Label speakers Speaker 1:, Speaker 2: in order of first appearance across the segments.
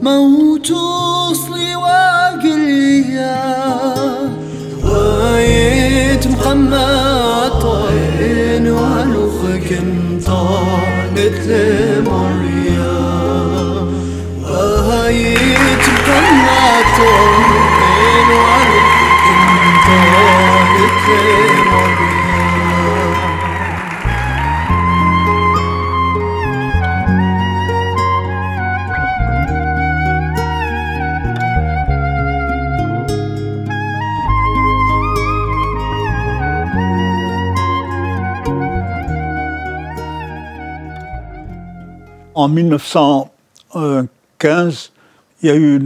Speaker 1: موت وصلي واقليا وايت محمد طين والوخكم طالت لمريا وايت محمد طين والوخكم طالت لمريا.
Speaker 2: En 1915, il y a eu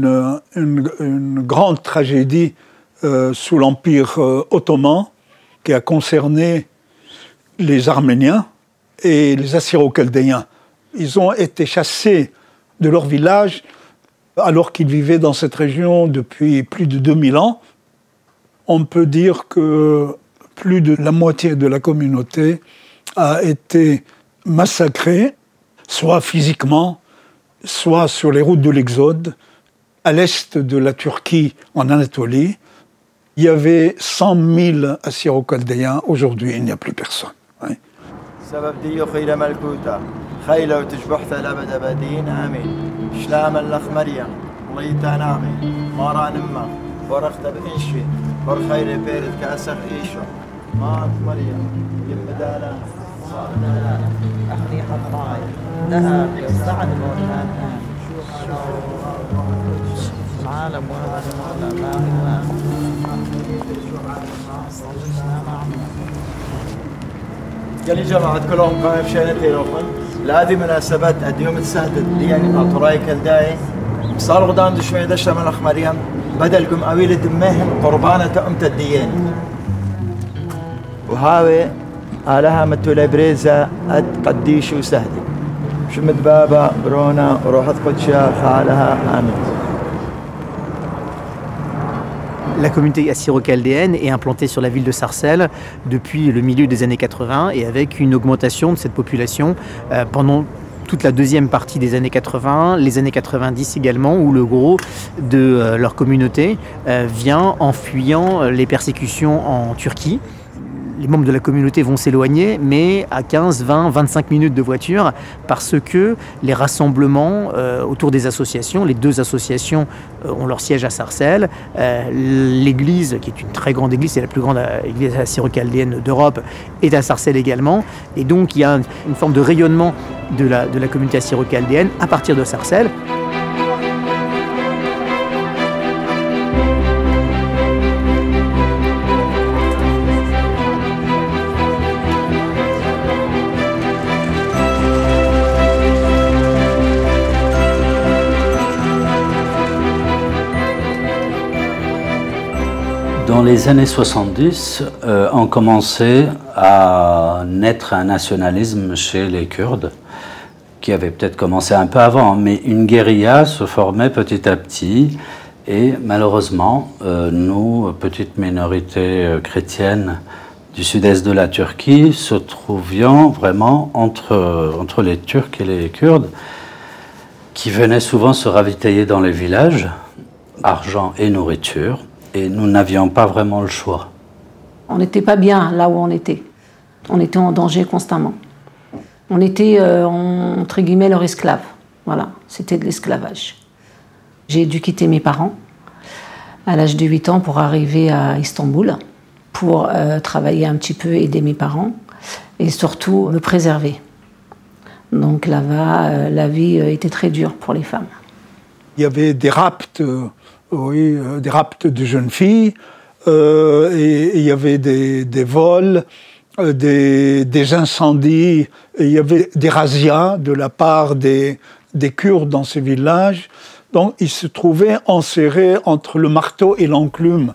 Speaker 2: une grande tragédie sous l'Empire ottoman qui a concerné les Arméniens et les Assyro-Chaldéens. Ils ont été chassés de leur village alors qu'ils vivaient dans cette région depuis plus de 2000 ans. On peut dire que plus de la moitié de la communauté a été massacrée, soit physiquement, soit sur les routes de l'Exode, à l'est de la Turquie, en Anatolie. Il y avait 100 000 Assyro-Chaldéens. Aujourd'hui, il n'y a plus personne. Oui.
Speaker 3: قال لي جماعة كلهم قاموا بشأن تيروفن لهذه مناسبات اليوم تسهدد يعني أطراي كالداي صار غدان دشوي دشة من الأخ مريم بدلكم أويل دمهم قربانة أمت الديين وهاوي آلها متولي بريزة أد قديش وسهدي شمد بابا برونا وروحت قدشة خالها آمين.
Speaker 4: La communauté assyro-chaldéenne est implantée sur la ville de Sarcelles depuis le milieu des années 80 et avec une augmentation de cette population pendant toute la deuxième partie des années 80, les années 90 également, où le gros de leur communauté vient en fuyant les persécutions en Turquie. Les membres de la communauté vont s'éloigner, mais à 15, 20, 25 minutes de voiture, parce que les rassemblements autour des associations, les deux associations ont leur siège à Sarcelles. L'église, qui est une très grande église, c'est la plus grande église assyro-chaldéenne d'Europe, est à Sarcelles également. Et donc il y a une forme de rayonnement de la communauté assyro-chaldéenne à partir de Sarcelles.
Speaker 5: Dans les années 70, on commençait à naître un nationalisme chez les Kurdes, qui avait peut-être commencé un peu avant, mais une guérilla se formait petit à petit. Et malheureusement, nous, petites minorités chrétiennes du sud-est de la Turquie, se trouvions vraiment entre les Turcs et les Kurdes, qui venaient souvent se ravitailler dans les villages, argent et nourriture. Et nous n'avions pas vraiment le choix.
Speaker 6: On n'était pas bien là où on était. On était en danger constamment. On était, entre guillemets, leur esclave. Voilà, c'était de l'esclavage. J'ai dû quitter mes parents à l'âge de 8 ans pour arriver à Istanbul, pour travailler un petit peu, aider mes parents et surtout me préserver. Donc là-bas, la vie était très dure pour les femmes.
Speaker 2: Il y avait des rapts. Oui, des rapts de jeunes filles, et il y avait des vols, des incendies, et il y avait des razzias de la part des Kurdes dans ces villages. Donc ils se trouvaient enserrés entre le marteau et l'enclume.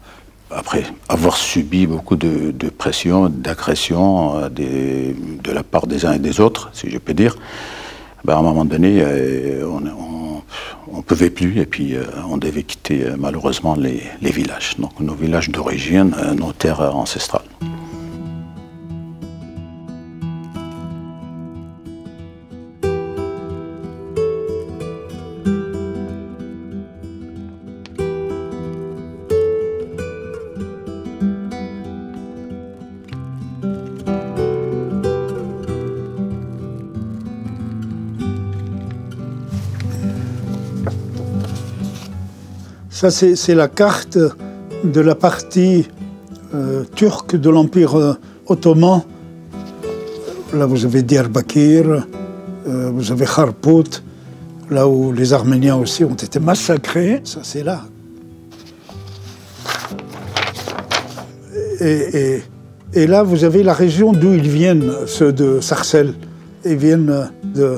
Speaker 7: Après avoir subi beaucoup de pression, d'agression de la part des uns et des autres, si je peux dire, à un moment donné, on ne pouvait plus et puis on devait quitter malheureusement les villages, donc nos villages d'origine, nos terres ancestrales.
Speaker 2: Ça, c'est la carte de la partie turque de l'Empire ottoman. Là, vous avez Diyarbakir, vous avez Kharpout, là où les Arméniens aussi ont été massacrés. Ça, c'est là. Et là, vous avez la région d'où ils viennent, ceux de Sarcelles. Ils viennent de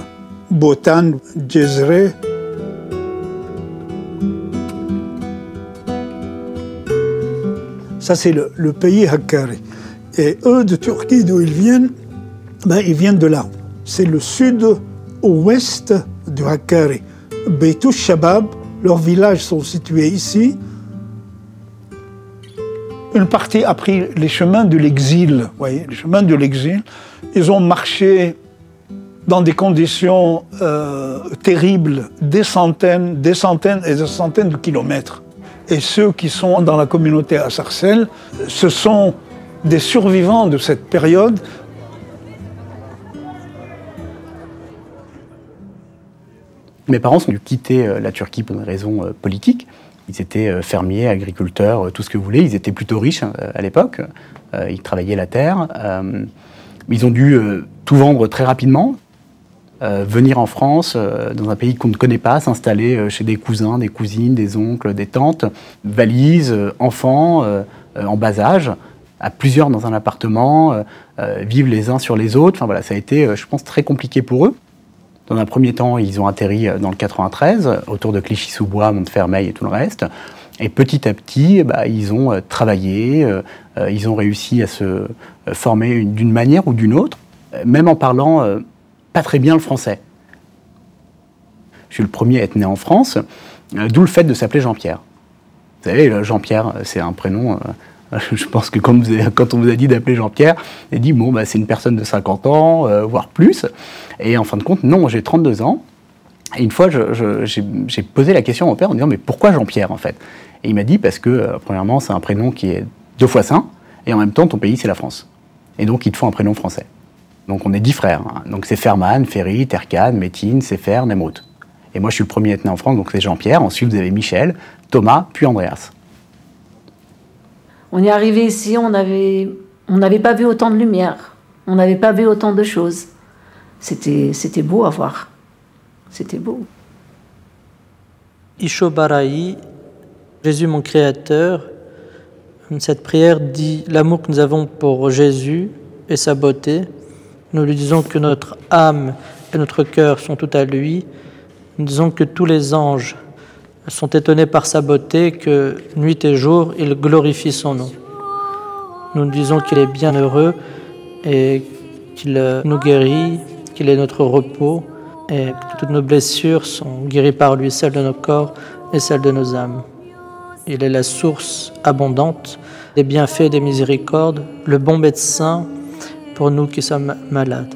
Speaker 2: Botan, Jezre. Ça, c'est le pays Hakkari. Et eux, de Turquie, d'où ils viennent de là. C'est le sud-ouest du Hakkari. Beytouch Shabab, leurs villages sont situés ici. Une partie a pris les chemins de l'exil, voyez, les chemins de l'exil. Ils ont marché dans des conditions terribles, des centaines et des centaines de kilomètres. Et ceux qui sont dans la communauté à Sarcelles, ce sont des survivants de cette période.
Speaker 4: Mes parents ont dû quitter la Turquie pour des raisons politiques. Ils étaient fermiers, agriculteurs, tout ce que vous voulez. Ils étaient plutôt riches à l'époque. Ils travaillaient la terre. Ils ont dû tout vendre très rapidement, venir en France, dans un pays qu'on ne connaît pas, s'installer chez des cousins, des cousines, des oncles, des tantes, valises, enfants, en bas âge, à plusieurs dans un appartement, vivent les uns sur les autres. Enfin voilà, ça a été, je pense, très compliqué pour eux. Dans un premier temps, ils ont atterri dans le 93, autour de Clichy-sous-Bois, Montfermeil et tout le reste. Et petit à petit, ils ont travaillé, ils ont réussi à se former d'une manière ou d'une autre, même en parlant pas très bien le français. Je suis le premier à être né en France, d'où le fait de s'appeler Jean-Pierre. Vous savez, Jean-Pierre, c'est un prénom... Je pense que quand on vous a dit d'appeler Jean-Pierre, on a dit, bon, c'est une personne de 50 ans, voire plus. Et en fin de compte, non, j'ai 32 ans. Et une fois, j'ai posé la question à mon père en disant, mais pourquoi Jean-Pierre, en fait? Et il m'a dit, parce que, premièrement, c'est un prénom qui est 2 fois saint, et en même temps, ton pays, c'est la France. Et donc, il te faut un prénom français. Donc, on est 10 frères. Hein. Donc, c'est Ferman, Ferry, Terkan, Métine, Sefer, Nemrut. Et moi, je suis le premier à être né en France, donc c'est Jean-Pierre. Ensuite, vous avez Michel, Thomas, puis Andreas.
Speaker 6: On est arrivé ici, on n'avait pas vu autant de lumière, on n'avait pas vu autant de choses. C'était beau à voir. C'était beau.
Speaker 8: Isho Barahi, Jésus mon Créateur, cette prière dit l'amour que nous avons pour Jésus et sa beauté. Nous lui disons que notre âme et notre cœur sont tout à lui. Nous disons que tous les anges sont étonnés par sa beauté, que nuit et jour, il glorifie son nom. Nous disons qu'il est bienheureux et qu'il nous guérit, qu'il est notre repos et que toutes nos blessures sont guéries par lui, celles de nos corps et celles de nos âmes. Il est la source abondante des bienfaits et des miséricordes, le bon médecin pour nous qui sommes malades.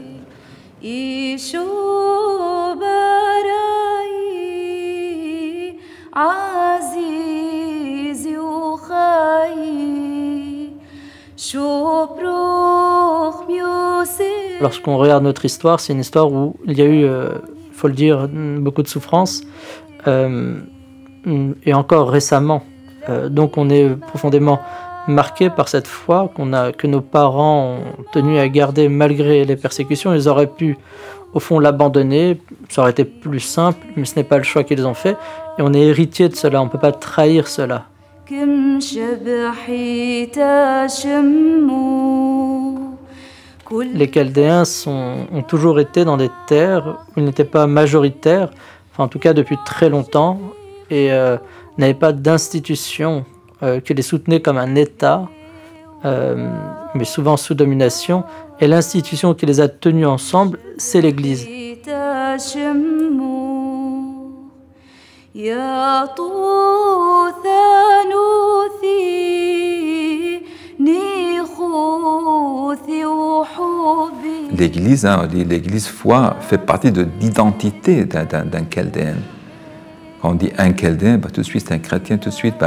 Speaker 8: Lorsqu'on regarde notre histoire, c'est une histoire où il y a eu, il faut le dire, beaucoup de souffrances, et encore récemment. Donc on est profondément marqué par cette foi que nos parents ont tenu à garder malgré les persécutions. Ils auraient pu, au fond, l'abandonner, ça aurait été plus simple, mais ce n'est pas le choix qu'ils ont fait. Et on est héritier de cela, on ne peut pas trahir cela. Les Chaldéens ont toujours été dans des terres où ils n'étaient pas majoritaires, enfin en tout cas depuis très longtemps, et n'avaient pas d'institution qui les soutenait comme un État, mais souvent sous domination. Et l'institution qui les a tenus ensemble, c'est l'Église.
Speaker 9: L'Église, l'Église foi fait partie de l'identité d'un Chaldéen. Quand on dit un Chaldéen, tout de suite c'est un chrétien, tout de suite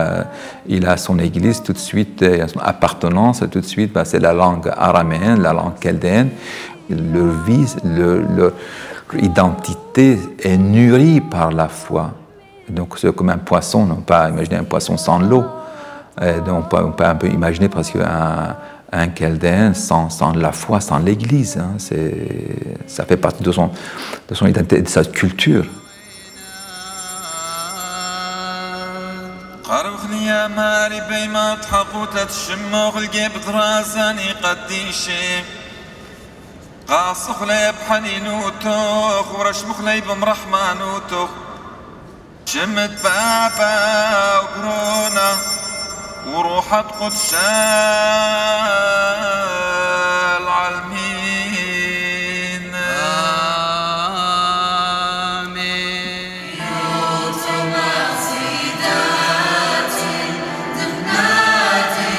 Speaker 9: il a son église, tout de suite il a son appartenance, tout de suite c'est la langue araméenne, la langue chaldéenne. Leur identité est nourrie par la foi. Donc c'est comme un poisson, on ne peut pas imaginer un poisson sans l'eau. Donc on peut un peu imaginer presque un Chaldéen sans la foi, sans l'Église. Hein. Ça fait partie de son identité, de sa culture.
Speaker 10: جمد بابا وقرونا وروحة قدس العالمين آمين يوتم سيداتي دفناتي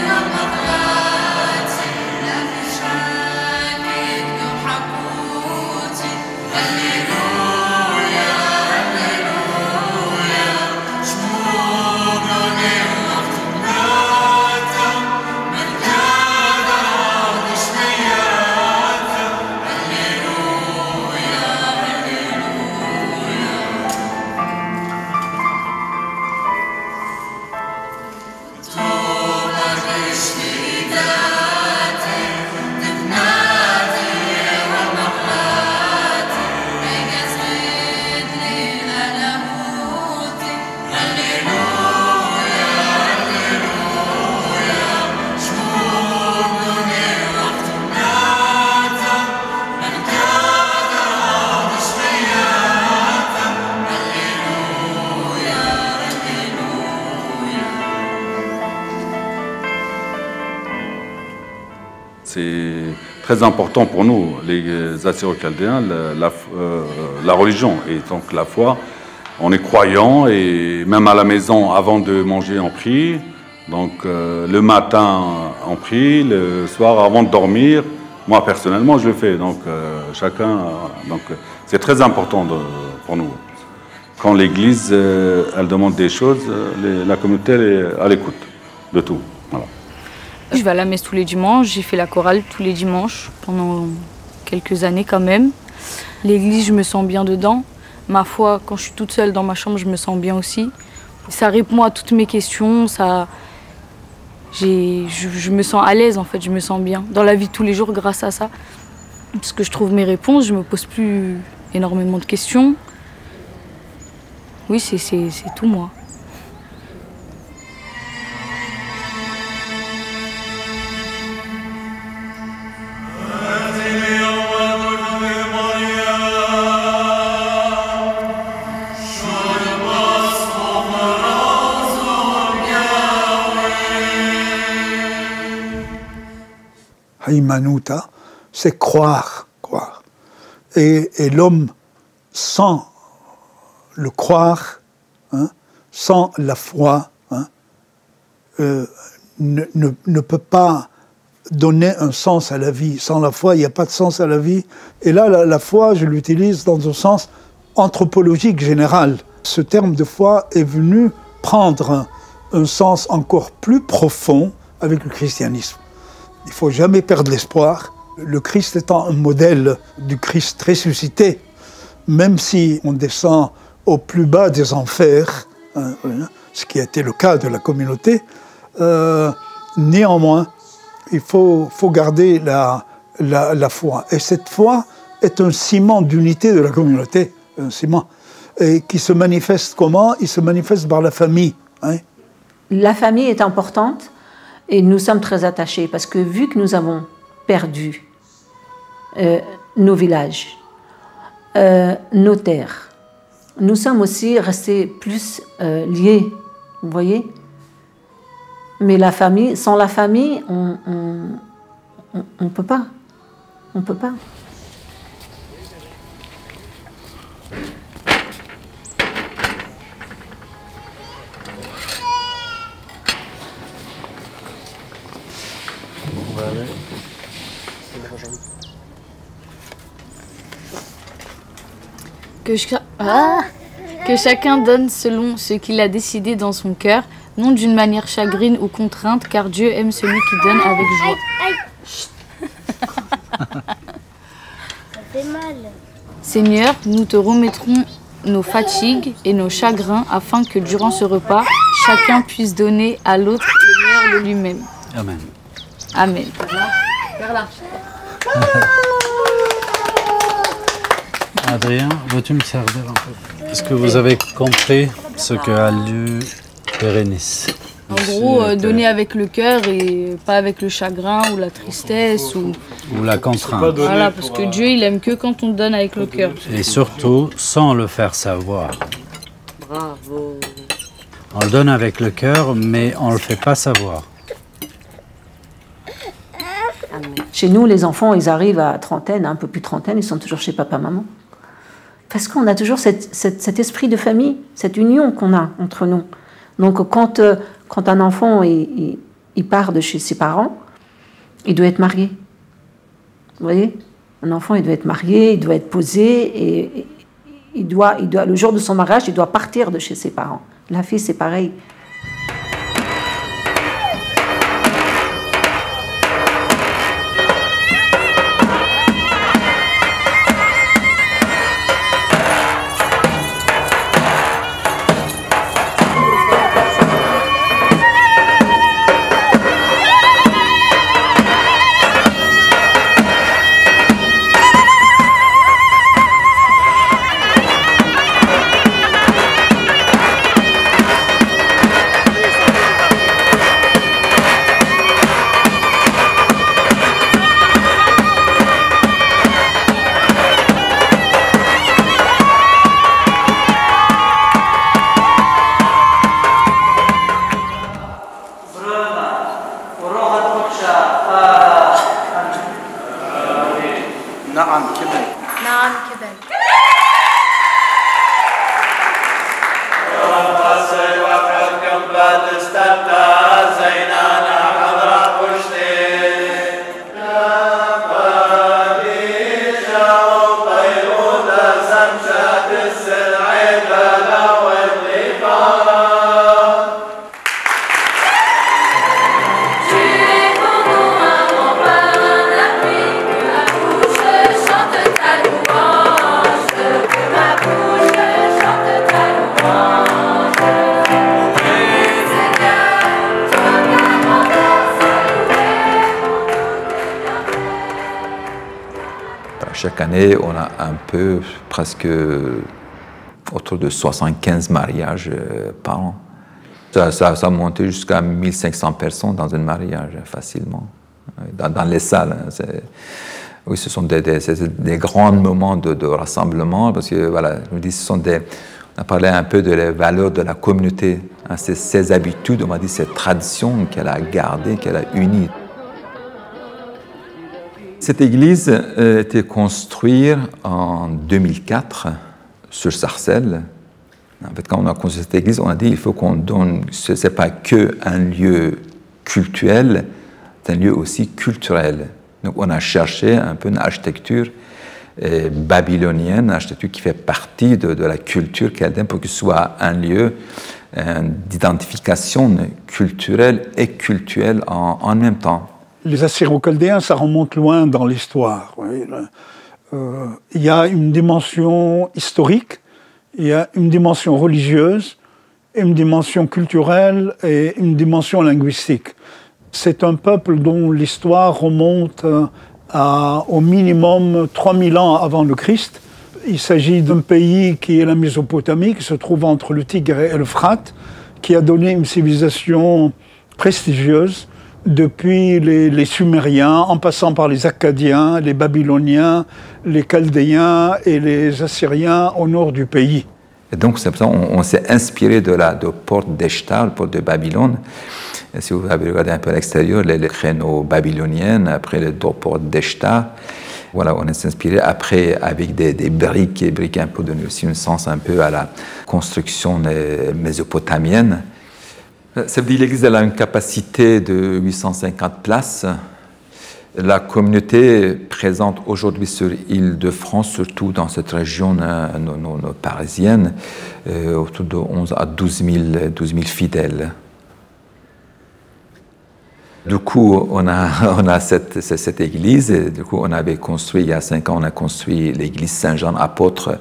Speaker 10: ومغلاتي لا مشاكل وحقوتي هللويا
Speaker 11: C'est très important pour nous, les Assyro-Chaldéens, la religion et donc la foi. On est croyants et même à la maison, avant de manger, on prie. Donc le matin, on prie, le soir, avant de dormir. Moi, personnellement, je le fais. Donc chacun. Donc c'est très important pour nous. Quand l'Église, elle demande des choses, la communauté elle est à l'écoute de tout. Voilà.
Speaker 12: Je vais à la messe tous les dimanches, j'ai fait la chorale tous les dimanches pendant quelques années quand même. L'église, je me sens bien dedans. Ma foi, quand je suis toute seule dans ma chambre, je me sens bien aussi. Ça répond à toutes mes questions, je me sens à l'aise en fait, je me sens bien. Dans la vie de tous les jours grâce à ça. Parce que je trouve mes réponses, je me pose plus énormément de questions. Oui, c'est tout moi.
Speaker 2: Haymanuta, c'est croire. Et l'homme, sans le croire, hein, sans la foi, hein, ne peut pas donner un sens à la vie. Sans la foi, il n'y a pas de sens à la vie. Et là, la foi, je l'utilise dans un sens anthropologique général. Ce terme de foi est venu prendre un sens encore plus profond avec le christianisme. Il ne faut jamais perdre l'espoir. Le Christ étant un modèle du Christ ressuscité, même si on descend au plus bas des enfers, hein, ce qui a été le cas de la communauté, néanmoins, il faut garder la foi. Et cette foi est un ciment d'unité de la communauté, un ciment, et qui se manifeste comment? Il se manifeste par la famille. Hein.
Speaker 6: La famille est importante. Et nous sommes très attachés parce que vu que nous avons perdu nos villages, nos terres, nous sommes aussi restés plus liés, vous voyez. Mais la famille, sans la famille, on peut pas. On peut pas.
Speaker 12: Que chacun donne selon ce qu'il a décidé dans son cœur, non d'une manière chagrine ou contrainte, car Dieu aime celui qui donne avec joie.
Speaker 13: Ça fait mal.
Speaker 12: Seigneur, nous te remettrons nos fatigues et nos chagrins afin que durant ce repas, chacun puisse donner à l'autre le meilleur de lui-même.
Speaker 5: Amen.
Speaker 12: Amen.
Speaker 5: Adrien, veux-tu me servir un peu? Est-ce que vous avez compris ce que a lu Bérénice?
Speaker 12: En gros, donner avec le cœur et pas avec le chagrin ou la tristesse ou
Speaker 5: la contrainte.
Speaker 12: Voilà, parce que Dieu, il aime que quand on donne avec le cœur.
Speaker 5: Et surtout, sans le faire savoir.
Speaker 12: Bravo.
Speaker 5: On le donne avec le cœur, mais on ne le fait pas savoir.
Speaker 6: Chez nous, les enfants, ils arrivent à trentaine, un peu plus de trentaine, ils sont toujours chez papa-maman. Parce qu'on a toujours cet esprit de famille, cette union qu'on a entre nous. Donc quand un enfant il part de chez ses parents, il doit être marié. Vous voyez? Un enfant, il doit être marié, il doit être posé, et il doit, le jour de son mariage, il doit partir de chez ses parents. La fille, c'est pareil.
Speaker 9: Chaque année, on a un peu, presque autour de 75 mariages par an. Ça a monté jusqu'à 1500 personnes dans un mariage, facilement, dans les salles. Oui, ce sont des grands moments de rassemblement, parce que, voilà, je me dis, on a parlé un peu de la valeur de la communauté, hein, ces habitudes, on m'a dit, cette tradition qu'elle a gardée, qu'elle a unie. Cette église a été construite en 2004 sur Sarcelles. En fait, quand on a construit cette église, on a dit il faut qu'on donne, ce n'est pas qu'un lieu cultuel, c'est un lieu aussi culturel. Donc on a cherché un peu une architecture babylonienne, une architecture qui fait partie de la culture chaldéenne pour que ce soit un lieu d'identification culturelle et cultuelle en même temps.
Speaker 2: Les Assyro-Chaldéens, ça remonte loin dans l'histoire. Il y a une dimension historique, il y a une dimension religieuse, une dimension culturelle et une dimension linguistique. C'est un peuple dont l'histoire remonte au minimum 3000 ans avant le Christ. Il s'agit d'un pays qui est la Mésopotamie, qui se trouve entre le Tigre et l'Euphrate, qui a donné une civilisation prestigieuse depuis les Sumériens, en passant par les Akkadiens, les Babyloniens, les Chaldéens et les Assyriens au nord du pays.
Speaker 9: Et donc, c'est pour ça qu'on s'est inspiré de porte d'Eshtar, le porte de Babylone. Et si vous avez regardé un peu à l'extérieur, les créneaux babyloniens, après les deux portes d'Eshtar, voilà, on s'est inspiré après avec des briques, et briques un peu donné aussi un sens un peu à la construction mésopotamienne. Ça veut dire que l'église a une capacité de 850 places. La communauté présente aujourd'hui sur l'Île-de-France, surtout dans cette région parisienne, autour de 11 à 12 000 fidèles. Du coup, on a cette église. Et du coup, on avait construit, il y a 5 ans, on a construit l'église Saint-Jean apôtre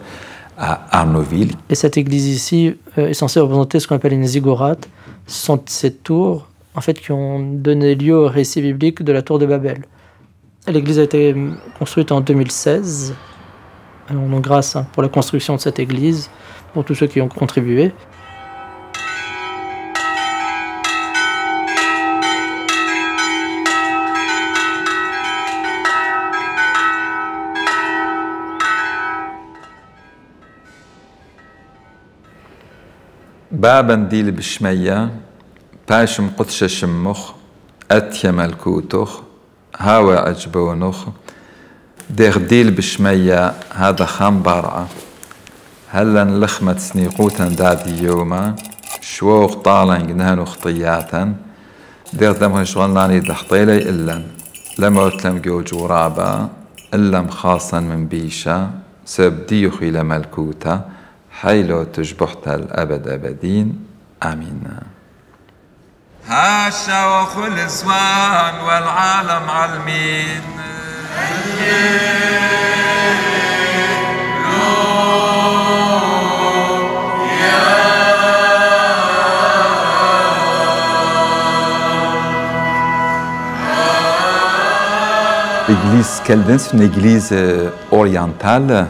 Speaker 9: à Arnaudville.
Speaker 8: Et cette église ici est censée représenter ce qu'on appelle une ziggourate. Ce sont ces tours en fait, qui ont donné lieu au récit biblique de la tour de Babel. L'église a été construite en 2016. Alors, on grâce pour la construction de cette église, pour tous ceux qui ont contribué.
Speaker 9: بابا ديل بشمية باشم قدش شمخ أتيا ملكوتخ هاوى أجبونخ ديل بشمية هذا خام بارعة هلا لخمة سنيقوتا دادي يوما شووخ طالن نهنو خطياتا دير دمخ شغلاني دحطيلي إلا لما أتلم جو جورابا إلا مخاصا من بيشا سبديخ إلى ملكوتا حيلو تجبحت الأبد أبدين آمين.
Speaker 13: هاشا وخل الزوان والعالم علمين
Speaker 9: L'église chaldéenne, c'est une église orientale.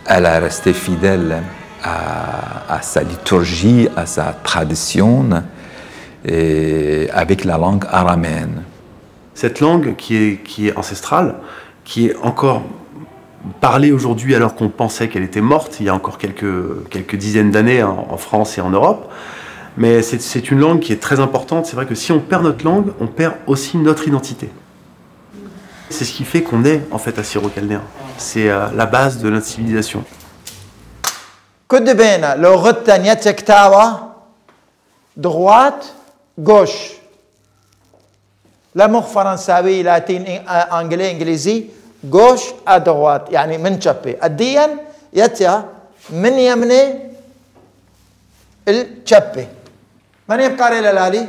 Speaker 9: Elle est restée fidèle à sa liturgie, à sa tradition, et avec la langue araméenne.
Speaker 14: Cette langue qui est ancestrale, qui est encore parlée aujourd'hui alors qu'on pensait qu'elle était morte il y a encore quelques dizaines d'années en France et en Europe, mais c'est une langue qui est très importante. C'est vrai que si on perd notre langue, on perd aussi notre identité. C'est ce qui fait qu'on est en fait assyro-chaldéen. C'est la base de notre civilisation.
Speaker 3: كد بين لغتنا يتكتاوى droite gauche لا مخ فرنساوي لاتين انجلي انجليزي gauche à droite يعني من شبي الدين يتيا من يمني الشبي من يبقى لي لالي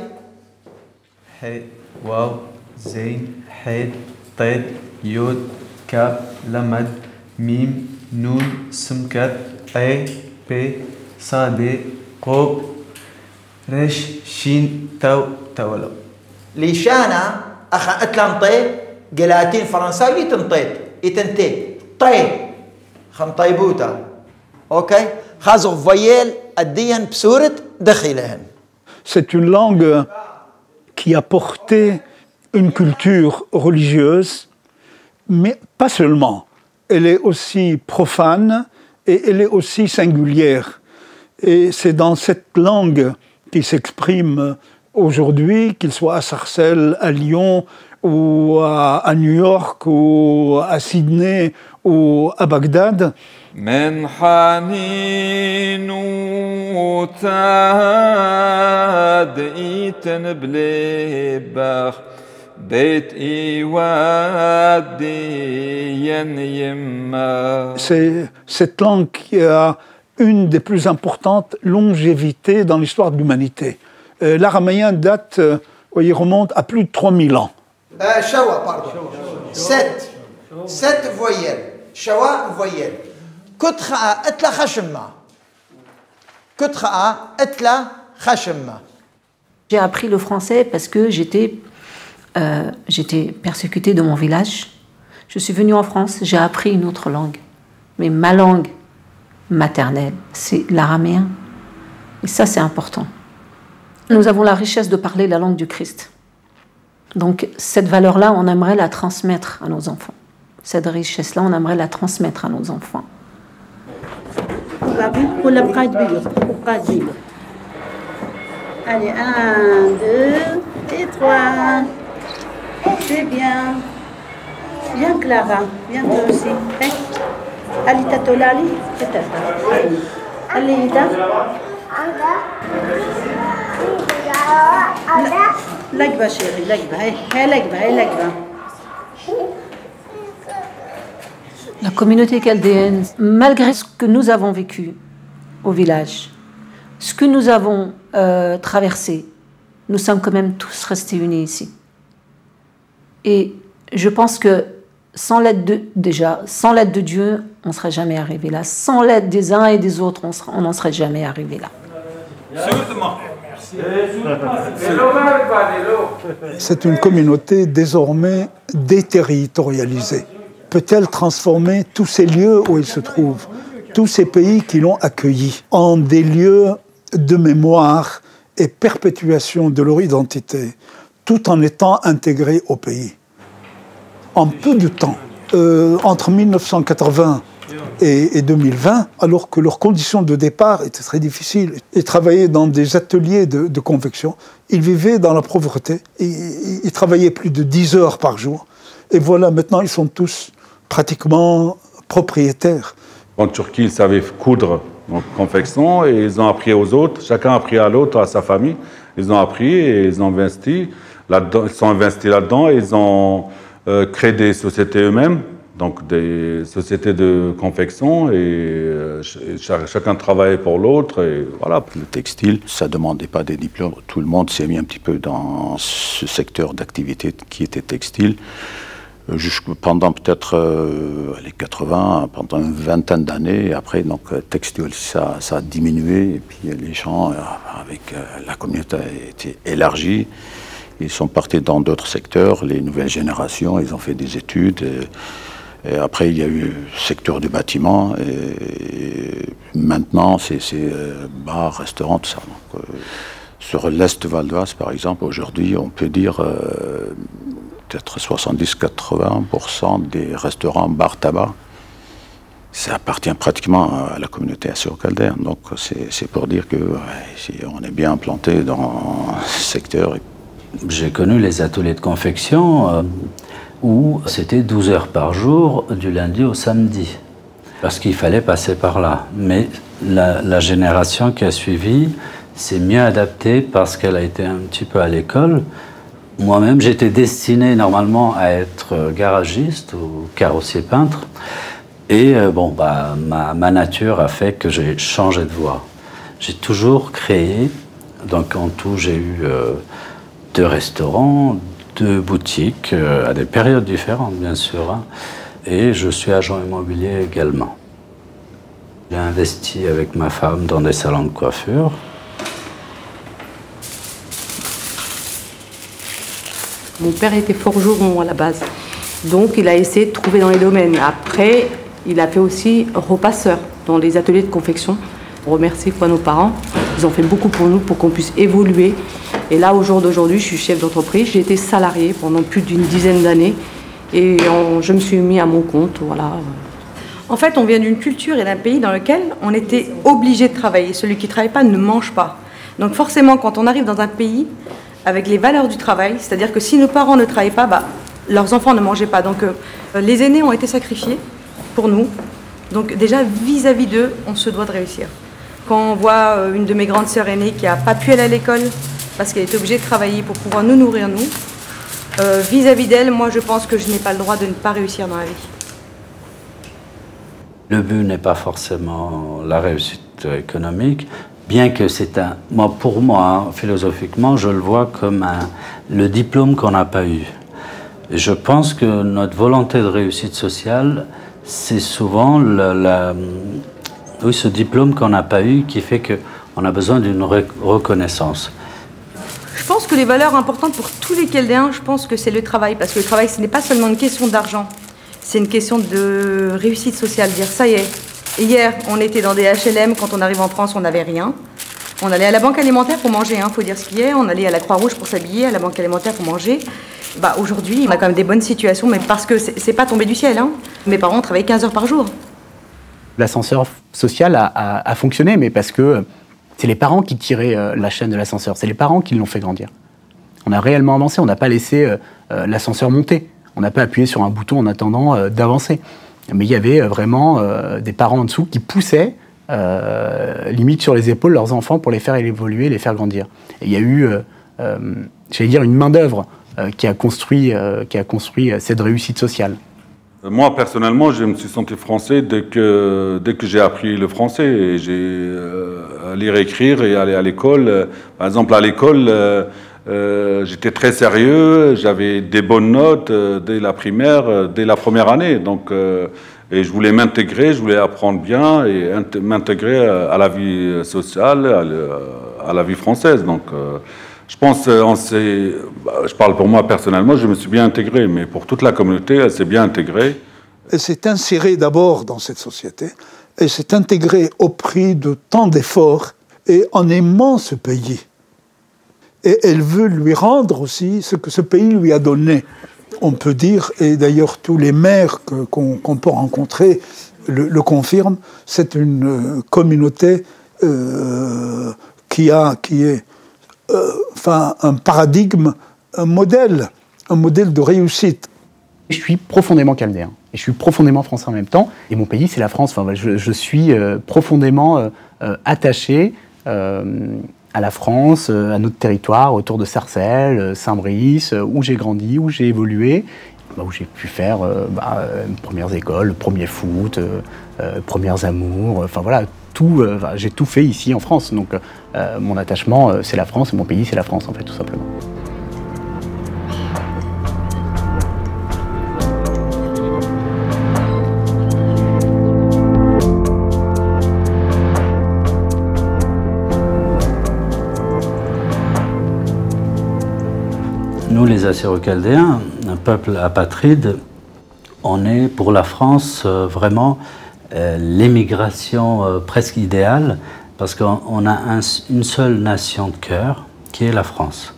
Speaker 15: حي واو زين حيد طيد يود كاف لمد ميم نون سمكت اي بي صادي قوب رش شين تو تولو
Speaker 3: ليشانا اخا اتلانطي جلاتين فرنساوي تنطيت يتنتي طي خنطيبوتا اوكي خازو فويل الدين بسورة دخيلهن.
Speaker 2: C'est une langue qui a porté une culture religieuse, mais pas seulement. Elle est aussi profane et elle est aussi singulière. Et c'est dans cette langue qui s'exprime aujourd'hui, qu'il soit à Sarcelles, à Lyon, ou à New York, ou à Sydney, ou à Bagdad.
Speaker 13: من حنين وتاد ايتن بليبخ بيت ايوادي يما.
Speaker 2: C'est cette langue qui a une des plus importantes longévités dans l'histoire de l'humanité. L'araméen date, il remonte à plus de 3000 ans.
Speaker 3: Shawa, pardon. 7 voyelles. Shawa, voyelle. Kutra etla khashma. Kutra etla khashma.
Speaker 6: J'ai appris le français parce que j'étais persécutée de mon village. Je suis venue en France, j'ai appris une autre langue. Mais ma langue maternelle, c'est l'araméen. Et ça, c'est important. Nous avons la richesse de parler la langue du Christ. Donc, cette valeur-là, on aimerait la transmettre à nos enfants. Cette richesse-là, on aimerait la transmettre à nos enfants.
Speaker 16: Allez, 1, 2 et 3. C'est bien. Viens Clara, viens toi aussi. Allez, Tato Lali, c'est Tata. Allez, Ida. Lagba chérie, lagba, lagba.
Speaker 6: La communauté chaldéenne, malgré ce que nous avons vécu au village, ce que nous avons traversé, nous sommes quand même tous restés unis ici. Et je pense que sans l'aide de Dieu, on ne serait jamais arrivé là. Sans l'aide des uns et des autres, on n'en serait jamais arrivé là.
Speaker 2: C'est une communauté désormais déterritorialisée. Peut-elle transformer tous ces lieux où ils se trouvent, tous ces pays qui l'ont accueilli, en des lieux de mémoire et perpétuation de leur identité, tout en étant intégrés au pays? En peu de temps, entre 1980 et 2020, alors que leurs conditions de départ étaient très difficiles, ils travaillaient dans des ateliers de confection, ils vivaient dans la pauvreté, ils travaillaient plus de 10 heures par jour, et voilà, maintenant ils sont tous pratiquement propriétaires.
Speaker 11: En Turquie, ils savaient coudre, donc confection, et ils ont appris aux autres, chacun a appris à l'autre, à sa famille, ils ont appris et ils ont investi là-dedans, ils sont investis là-dedans, et ils ont créé des sociétés eux-mêmes, donc des sociétés de confection, et chacun travaillait pour l'autre, et voilà.
Speaker 7: Le textile, ça ne demandait pas des diplômes. Tout le monde s'est mis un petit peu dans ce secteur d'activité qui était textile. Pendant peut-être les 80, pendant une vingtaine d'années, et après, donc, textile, ça a diminué, et puis les gens, avec la communauté a été élargie. Ils sont partis dans d'autres secteurs, les nouvelles générations, ils ont fait des études. Et après, il y a eu le secteur du bâtiment. Et maintenant, c'est bars, restaurants, tout ça. Donc, sur l'Est Val d'Oise, par exemple, aujourd'hui, on peut dire peut-être 70-80% des restaurants, bars, tabac, ça appartient pratiquement à la communauté assyro-chaldéenne. Donc, c'est pour dire qu'on est bien implanté dans ce secteur.
Speaker 5: J'ai connu les ateliers de confection où c'était 12 heures par jour, du lundi au samedi, parce qu'il fallait passer par là. Mais la génération qui a suivi s'est mieux adaptée parce qu'elle a été un petit peu à l'école. Moi-même, j'étais destiné normalement à être garagiste ou carrossier peintre. Et ma nature a fait que j'ai changé de voie. J'ai toujours créé, donc en tout j'ai eu 2 restaurants, 2 boutiques, à des périodes différentes bien sûr, hein. Et je suis agent immobilier également. J'ai investi avec ma femme dans des salons de coiffure.
Speaker 17: Mon père était forgeron à la base, donc il a essayé de trouver dans les domaines. Après, il a fait aussi repasseur dans les ateliers de confection. On remercie nos parents, ils ont fait beaucoup pour nous pour qu'on puisse évoluer. Et là, au jour d'aujourd'hui, je suis chef d'entreprise. J'ai été salariée pendant plus d'une dizaine d'années et je me suis mis à mon compte, voilà.
Speaker 18: En fait, on vient d'une culture et d'un pays dans lequel on était obligé de travailler. Celui qui ne travaille pas ne mange pas. Donc forcément, quand on arrive dans un pays avec les valeurs du travail, c'est-à-dire que si nos parents ne travaillaient pas, leurs enfants ne mangeaient pas. Donc les aînés ont été sacrifiés pour nous. Donc déjà, vis-à-vis d'eux, on se doit de réussir. Quand on voit une de mes grandes sœurs aînées qui n'a pas pu aller à l'école parce qu'elle était obligée de travailler pour pouvoir nous nourrir, vis-à-vis d'elle, moi je pense que je n'ai pas le droit de ne pas réussir dans la vie.
Speaker 5: Le but n'est pas forcément la réussite économique, bien que c'est pour moi, philosophiquement, je le vois comme le diplôme qu'on n'a pas eu. Et je pense que notre volonté de réussite sociale, c'est souvent ce diplôme qu'on n'a pas eu qui fait qu'on a besoin d'une reconnaissance.
Speaker 18: Je pense que les valeurs importantes pour tous les Chaldéens, je pense que c'est le travail. Parce que le travail, ce n'est pas seulement une question d'argent. C'est une question de réussite sociale. Dire, ça y est, hier, on était dans des HLM. Quand on arrive en France, on n'avait rien. On allait à la banque alimentaire pour manger, faut dire ce qu'il y a. On allait à la Croix-Rouge pour s'habiller, à la banque alimentaire pour manger. Aujourd'hui, on a quand même des bonnes situations, mais parce que c'est pas tombé du ciel. Mes parents travaillaient 15 heures par jour.
Speaker 4: L'ascenseur social a fonctionné, mais parce que c'est les parents qui tiraient la chaîne de l'ascenseur. C'est les parents qui l'ont fait grandir. On a réellement avancé, on n'a pas laissé l'ascenseur monter. On n'a pas appuyé sur un bouton en attendant d'avancer. Mais il y avait vraiment des parents en dessous qui poussaient, limite sur les épaules, leurs enfants pour les faire évoluer, les faire grandir. Et il y a eu, j'allais dire, une main-d'œuvre qui a construit cette réussite sociale.
Speaker 11: Moi, personnellement, je me suis senti français dès que j'ai appris le français. Et j'ai à lire et écrire et aller à l'école. Par exemple, à l'école, J'étais très sérieux, j'avais des bonnes notes dès la primaire, dès la première année. Donc, et je voulais m'intégrer, je voulais apprendre bien et m'intégrer à la vie sociale, à la vie française. Donc, je pense, je parle pour moi personnellement, je me suis bien intégré, mais pour toute la communauté, elle s'est bien intégrée.
Speaker 2: Elle s'est insérée d'abord dans cette société, elle s'est intégrée au prix de tant d'efforts et en aimant ce pays. Et elle veut lui rendre aussi ce que ce pays lui a donné. On peut dire, et d'ailleurs tous les maires qu'on peut rencontrer le confirment, c'est une communauté qui est un paradigme, un modèle de réussite.
Speaker 19: Je suis profondément chaldéen et je suis profondément français en même temps. Et mon pays, c'est la France. Enfin, je suis profondément attaché à la France, à notre territoire, autour de Sarcelles, Saint-Brice, où j'ai grandi, où j'ai évolué, où j'ai pu faire premières écoles, premier foot, premières amours, enfin voilà, j'ai tout fait ici en France. Donc mon attachement, c'est la France, et mon pays, c'est la France, en fait, tout simplement.
Speaker 5: Nous, les Assyro-Chaldéens, un peuple apatride, on est pour la France vraiment l'émigration presque idéale, parce qu'on a une seule nation de cœur, qui est la France.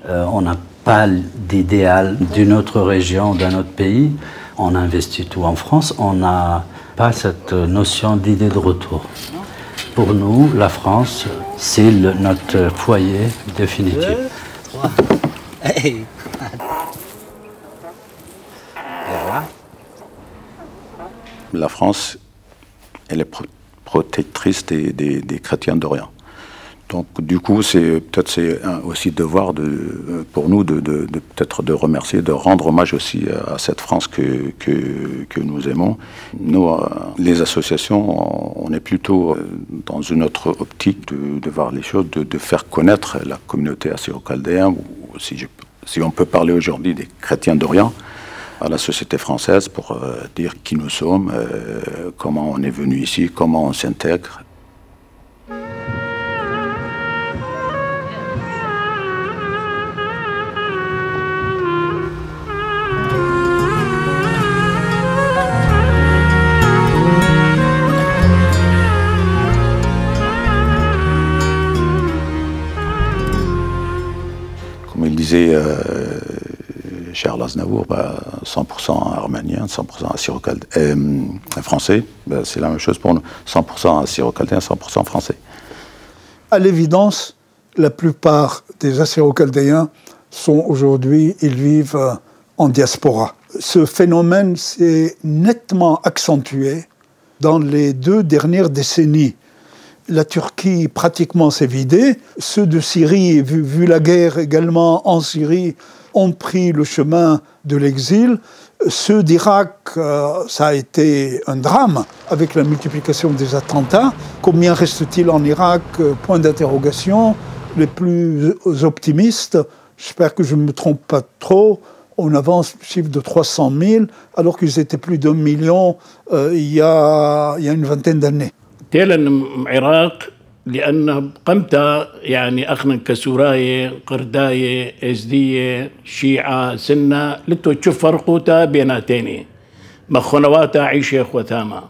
Speaker 5: On n'a pas d'idéal d'une autre région, d'un autre pays. On investit tout en France, on n'a pas cette notion d'idée de retour. Pour nous, la France, c'est notre foyer définitif.
Speaker 7: Hey. La France, elle est protectrice des chrétiens d'Orient. Donc, du coup, c'est aussi devoir pour nous peut-être de remercier, de rendre hommage aussi à cette France que nous aimons. Nous, les associations, on est plutôt dans une autre optique de voir les choses, de faire connaître la communauté assyro-chaldéenne, ou si on peut parler aujourd'hui des chrétiens d'Orient, à la société française pour dire qui nous sommes, comment on est venu ici, comment on s'intègre. Comme il disait Charles Aznavour, 100% arménien, 100% assyro-chaldéen, français, c'est la même chose pour nous. 100% assyro-chaldéen, 100% français.
Speaker 2: À l'évidence, la plupart des Assyro-Chaldéens sont aujourd'hui, ils vivent en diaspora. Ce phénomène s'est nettement accentué dans les 2 dernières décennies. La Turquie pratiquement s'est vidée. Ceux de Syrie, vu la guerre également en Syrie, ont pris le chemin de l'exil. Ceux d'Irak, ça a été un drame avec la multiplication des attentats. Combien reste-t-il en Irak? Point d'interrogation. Les plus optimistes, j'espère que je ne me trompe pas trop, on avance le chiffre de 300 000, alors qu'ils étaient plus d'1 million il y a une vingtaine d'années.
Speaker 20: لأن قمت يعني أخنا كسوراية قرداية إزدية شيعة سنة لتو تشوف فرقوتا بيناتيني مخونواتا عيشة خوثاما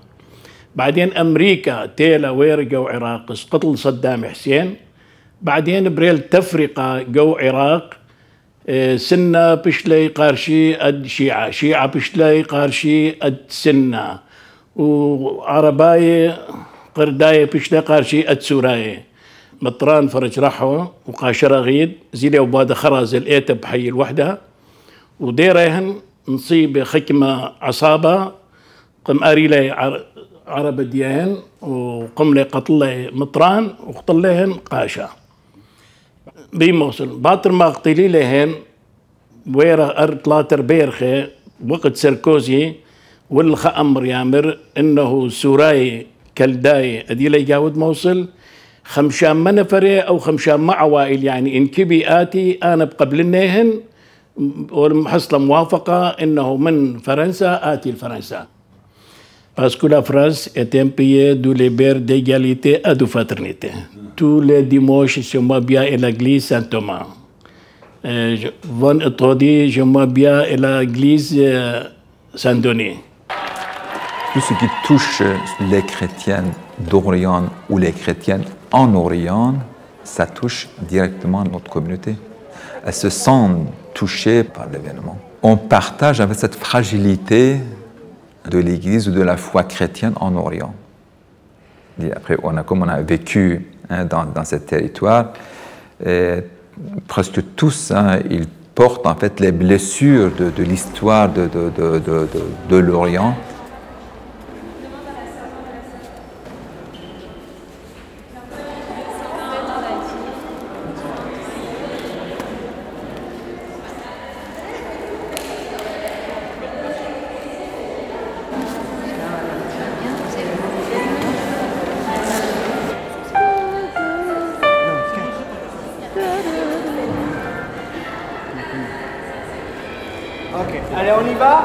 Speaker 20: بعدين أمريكا تيلا ويرقا وعراق قتل صدام حسين بعدين بريل تفرقة جو عراق سنة بشلي قارشي أد شيعة شيعة بشلي قارشي أد سنة وعرباية قرداية بشلي قارشي أد سوراية مطران فرج رحو وقاشرة غيد زيلي وباد خرز الإيتا بحي الوحدة وديرهن نصيب خكمة عصابة قم أريلي عرب ديان وقم لي قتل لي مطران وقتل لهن قاشة بيموصل باطر ما قتلي لهن ويرا أرطلاتر بيرخي وقت سركوزي والخ أمر يامر إنه سوراي كالداي أدي لي جاود موصل خمشان ما نفري أو خمشان مع عوائل يعني إن كبي آتي أنا بقبل النهن والمحصلة موافقة إنه من فرنسا آتي لفرنسا. Parce que la France est un pays de liberté, d'égalité et de fraternité. Tous les dimanches, je me bien à l'église Saint-Thomas. Vendredi, je me bien à l'église Saint-Denis.
Speaker 9: Tout ce qui touche les chrétiennes d'Orient ou les chrétiennes en Orient, ça touche directement notre communauté. Elles se sentent touchées par l'événement. On partage avec cette fragilité de l'Église ou de la foi chrétienne en Orient. Et après, comme on a vécu dans ce territoire, presque tous, ils portent en fait les blessures de l'histoire de l'Orient.
Speaker 3: Ok, allez, on y va.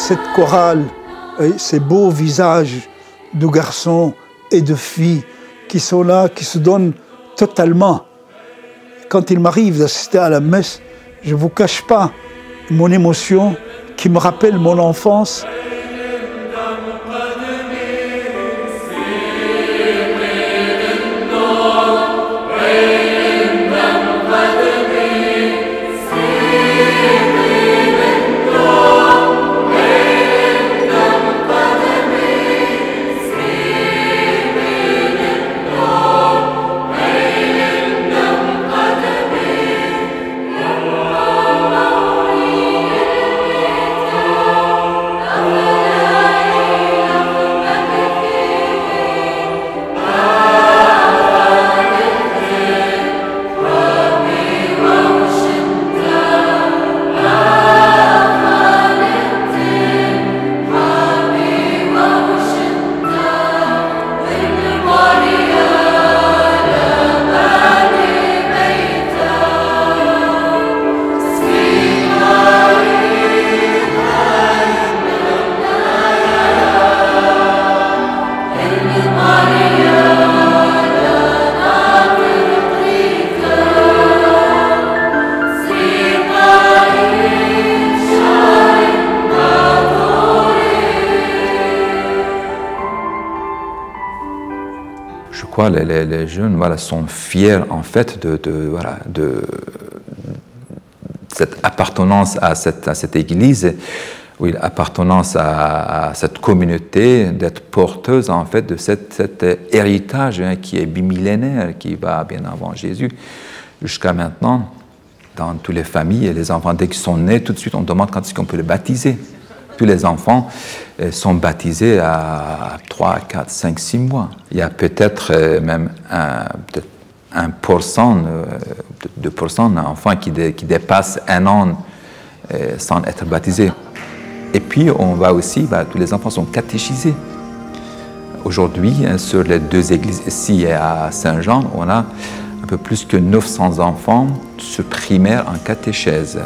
Speaker 2: Cette chorale, ces beaux visages de garçons et de filles qui sont là, qui se donnent totalement. Quand il m'arrive d'assister à la messe, je ne vous cache pas mon émotion qui me rappelle mon enfance.
Speaker 9: Les jeunes sont fiers en fait de cette appartenance à cette église, oui, appartenance à cette communauté, d'être porteuse en fait de cet héritage qui est bimillénaire, qui va bien avant Jésus. Jusqu'à maintenant, dans toutes les familles, et les enfants, dès qu'ils sont nés, tout de suite on demande quand est-ce qu'on peut les baptiser. Tous les enfants sont baptisés à 3, 4, 5, 6 mois. Il y a peut-être même 1%, 2% d'enfants qui dépassent 1 an sans être baptisés. Et puis, on va aussi, tous les enfants sont catéchisés. Aujourd'hui, sur les 2 églises ici et à Saint-Jean, on a un peu plus que 900 enfants sur primaire en catéchèse.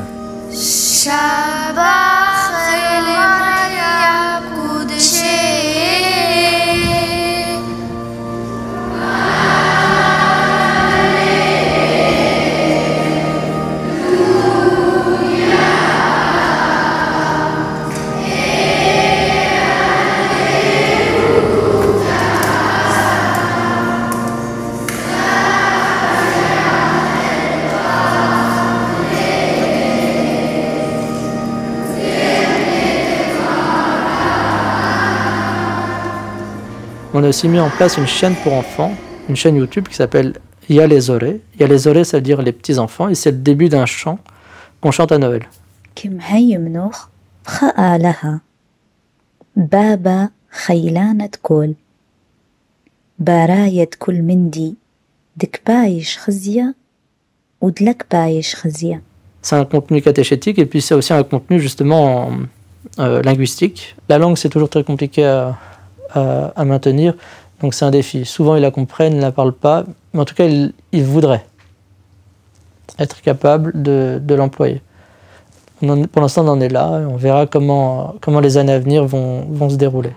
Speaker 8: On a aussi mis en place une chaîne pour enfants, une chaîne YouTube qui s'appelle Ya les Oré. Ya les Oré, ça veut dire les petits-enfants, et c'est le début d'un chant qu'on chante à Noël.
Speaker 21: كم هي منوخ خاء لها بابا خيلانة كل باراية كل مندي دك بايش خزية ودلك بايش خزية.
Speaker 8: C'est un contenu catéchétique et puis c'est aussi un contenu justement linguistique. La langue, c'est toujours très compliqué à maintenir, donc c'est un défi. Souvent, ils la comprennent, ils ne la parlent pas, mais en tout cas, ils voudraient être capables de l'employer. Pour l'instant, on en est là, et on verra comment les années à venir vont se dérouler.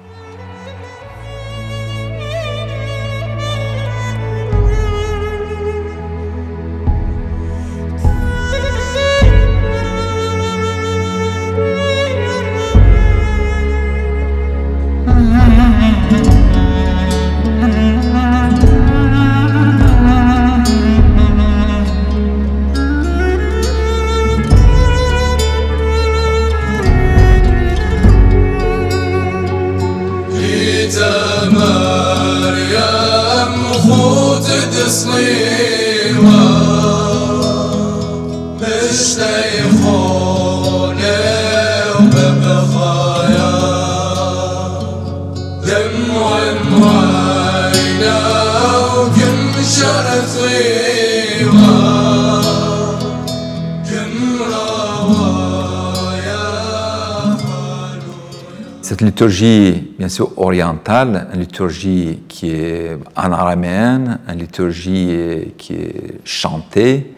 Speaker 9: Cette liturgie, bien sûr, orientale, une liturgie qui est en araméen, une liturgie qui est chantée.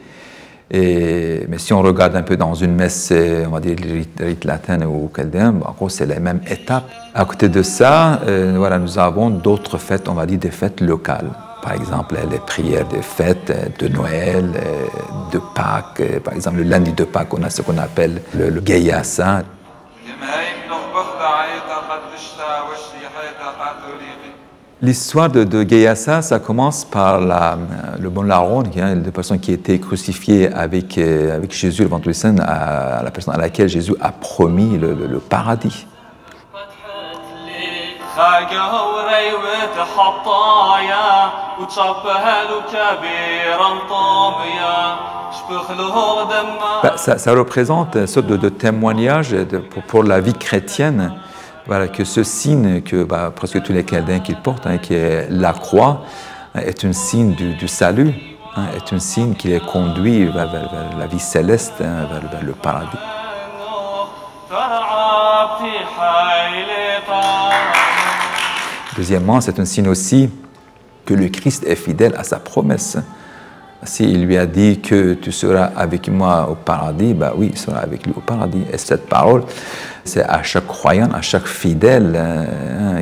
Speaker 9: Mais si on regarde un peu dans une messe, on va dire, rite latin ou chaldéen, en gros, c'est les mêmes étapes. À côté de ça, voilà, nous avons d'autres fêtes, on va dire des fêtes locales. Par exemple, les prières de fêtes de Noël, de Pâques. Par exemple, le lundi de Pâques, on a ce qu'on appelle le Geyassa. L'histoire de Geyassa, ça commence par le bon larron, la personne qui a été crucifiée avec Jésus, le ventre du Saint, à la personne à laquelle Jésus a promis le paradis. Ça représente une sorte de témoignage pour la vie chrétienne. Voilà, que ce signe que presque tous les Chaldéens qu'ils portent, qui est la croix, est un signe du salut, est un signe qui les conduit vers la vie céleste, vers le paradis. Deuxièmement, c'est un signe aussi que le Christ est fidèle à sa promesse. S'il lui a dit que tu seras avec moi au paradis, oui, il sera avec lui au paradis. Et cette parole, c'est à chaque croyant, à chaque fidèle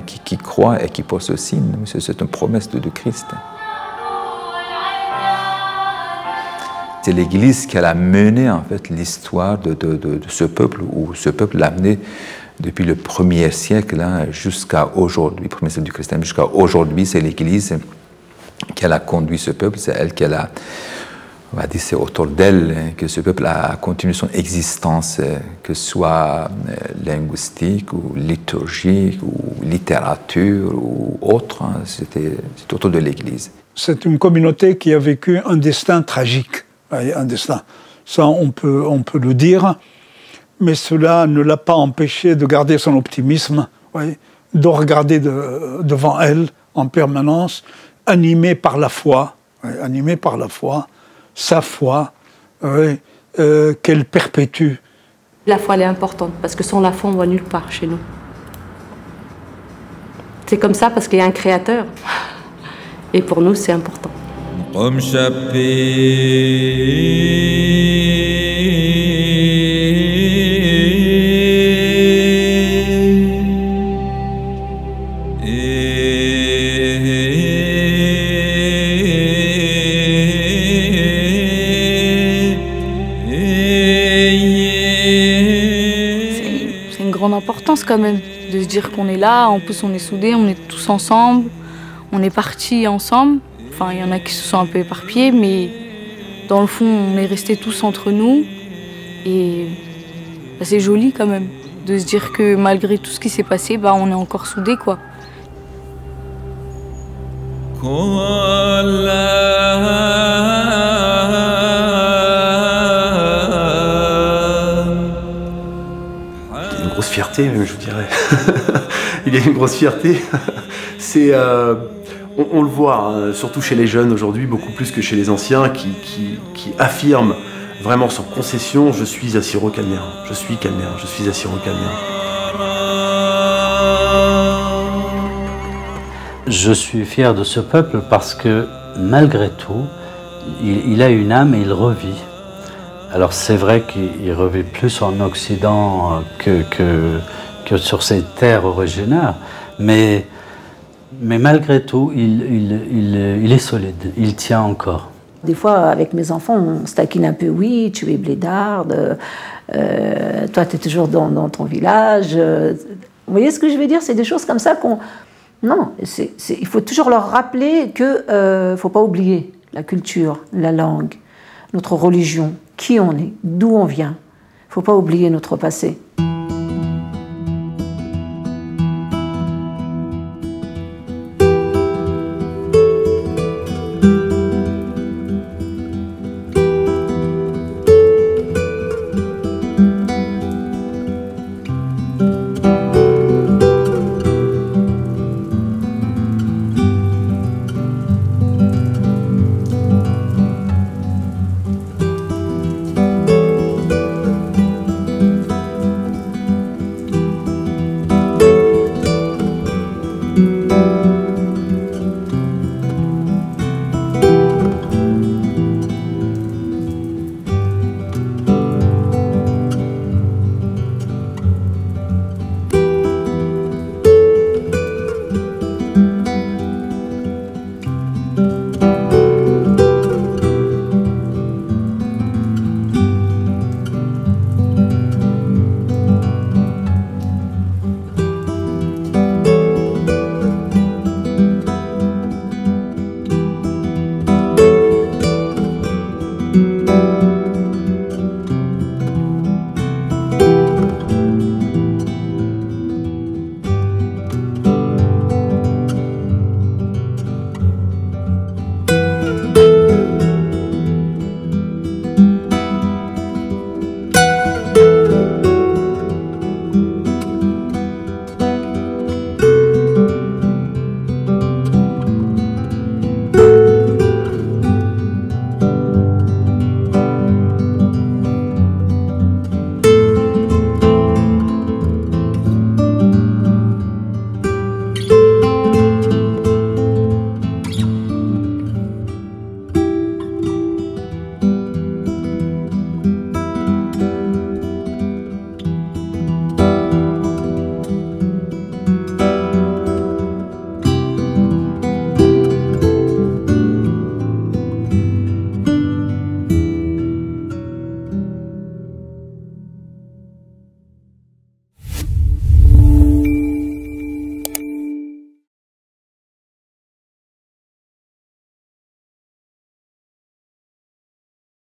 Speaker 9: qui croit et qui porte ce signe. C'est une promesse de Christ. C'est l'Église qui a mené en fait l'histoire de ce peuple, où ce peuple l'a mené depuis le 1er siècle jusqu'à aujourd'hui, le 1er siècle du christianisme jusqu'à aujourd'hui. C'est l'Église qui a conduit ce peuple, c'est elle qui a, on va dire, c'est autour d'elle que ce peuple a continué son existence, que ce soit linguistique ou liturgique ou littérature ou autre, c'est autour de l'Église.
Speaker 2: C'est une communauté qui a vécu un destin tragique, un destin. Ça, on peut le dire, mais cela ne l'a pas empêché de garder son optimisme, de regarder devant elle en permanence, animé par la foi, sa foi, qu'elle perpétue.
Speaker 17: La foi, elle est importante, parce que sans la foi, on ne va nulle part chez nous. C'est comme ça parce qu'il y a un créateur. Et pour nous, c'est important.
Speaker 12: Importance quand même de se dire qu'on est là, en plus on est soudés, on est tous ensemble, on est partis ensemble. Enfin, il y en a qui se sont un peu éparpillés, mais dans le fond, on est restés tous entre nous. Et c'est joli quand même de se dire que malgré tout ce qui s'est passé, on est encore soudés, quoi.
Speaker 14: Une grosse fierté, même, je vous dirais. Il y a une grosse fierté. C'est, on le voit, hein, surtout chez les jeunes aujourd'hui, beaucoup plus que chez les anciens, qui affirment vraiment sans concession, je suis assyro-chaldéen, je suis chaldéen, je suis assyro-chaldéen.
Speaker 5: Je suis fier de ce peuple parce que, malgré tout, il a une âme et il revit. Alors c'est vrai qu'il revit plus en Occident que sur ses terres originaires, mais malgré tout, il est solide, il tient encore.
Speaker 6: Des fois, avec mes enfants, on se taquine un peu, oui, tu es blédarde, toi, tu es toujours dans ton village. Vous voyez ce que je veux dire? C'est des choses comme ça qu'on... Non, il faut toujours leur rappeler qu'il ne faut pas oublier la culture, la langue, notre religion, qui on est, d'où on vient. Il ne faut pas oublier notre passé.